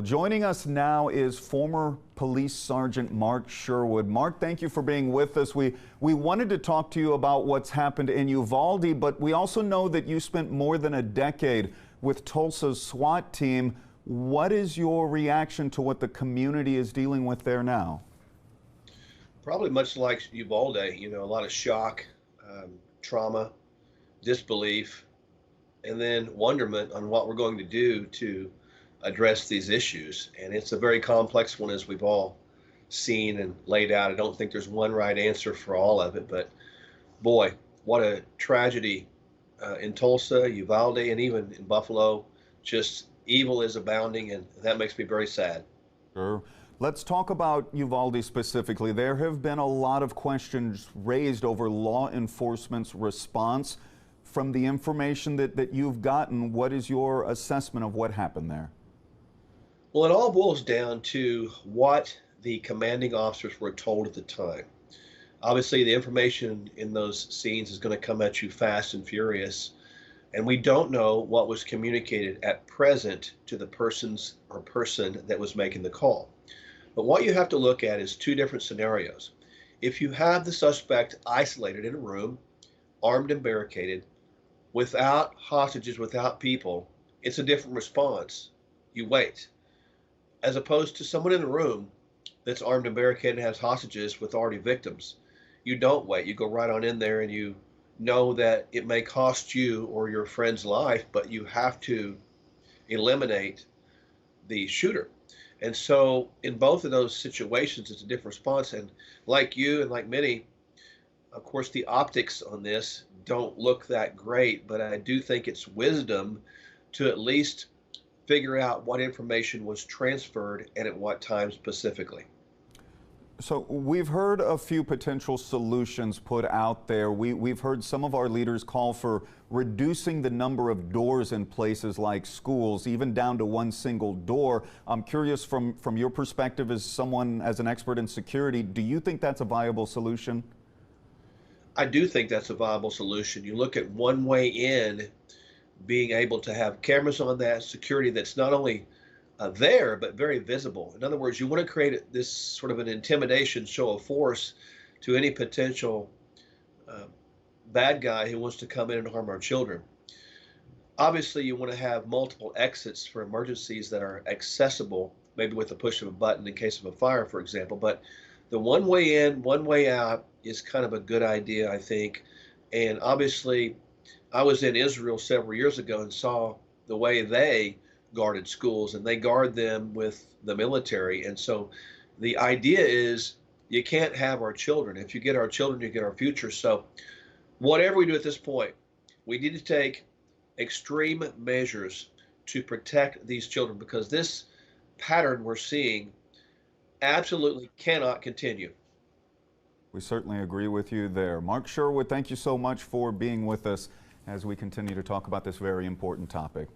Joining us now is former Police Sergeant Mark Sherwood. Mark, thank you for being with us. We wanted to talk to you about what's happened in Uvalde, but we also know that you spent more than a decade with Tulsa's SWAT team. What is your reaction to what the community is dealing with there now? Probably much like Uvalde, a lot of shock, trauma, disbelief, and then wonderment on what we're going to do to address these issues. And it's a very complex one, as we've all seen and laid out. I don't think there's one right answer for all of it, but boy, what a tragedy in Tulsa, Uvalde, and even in Buffalo. Just evil is abounding, and that makes me very sad. Sure. Let's talk about Uvalde specifically. There have been a lot of questions raised over law enforcement's response. From the information that you've gotten, what is your assessment of what happened there? Well, it all boils down to what the commanding officers were told at the time. Obviously, the information in those scenes is going to come at you fast and furious, and we don't know what was communicated at present to the person that was making the call. But what you have to look at is two different scenarios. If you have the suspect isolated in a room, armed and barricaded, without hostages, without people, it's a different response. You wait. As opposed to someone in a room that's armed and barricaded and has hostages with already victims. You don't wait. You go right on in there, and you know that it may cost you or your friend's life, but you have to eliminate the shooter. And so in both of those situations, it's a different response. And like you and like many, of course, the optics on this don't look that great, but I do think it's wisdom to at least figure out what information was transferred and at what time specifically. So we've heard a few potential solutions put out there. We've heard some of our leaders call for reducing the number of doors in places like schools, even down to one single door. I'm curious from your perspective as an expert in security, do you think that's a viable solution? I do think that's a viable solution. You look at one way in, being able to have cameras on that, security that's not only there, but very visible. In other words, you want to create this sort of an intimidation show of force to any potential bad guy who wants to come in and harm our children. Obviously, you want to have multiple exits for emergencies that are accessible, maybe with the push of a button in case of a fire, for example. But the one way in, one way out is kind of a good idea, I think. And obviously, I was in Israel several years ago and saw the way they guarded schools, and they guard them with the military. And so the idea is you can't have our children. If you get our children, you get our future. So whatever we do at this point, we need to take extreme measures to protect these children, because this pattern we're seeing absolutely cannot continue. We certainly agree with you there. Mark Sherwood, thank you so much for being with us as we continue to talk about this very important topic.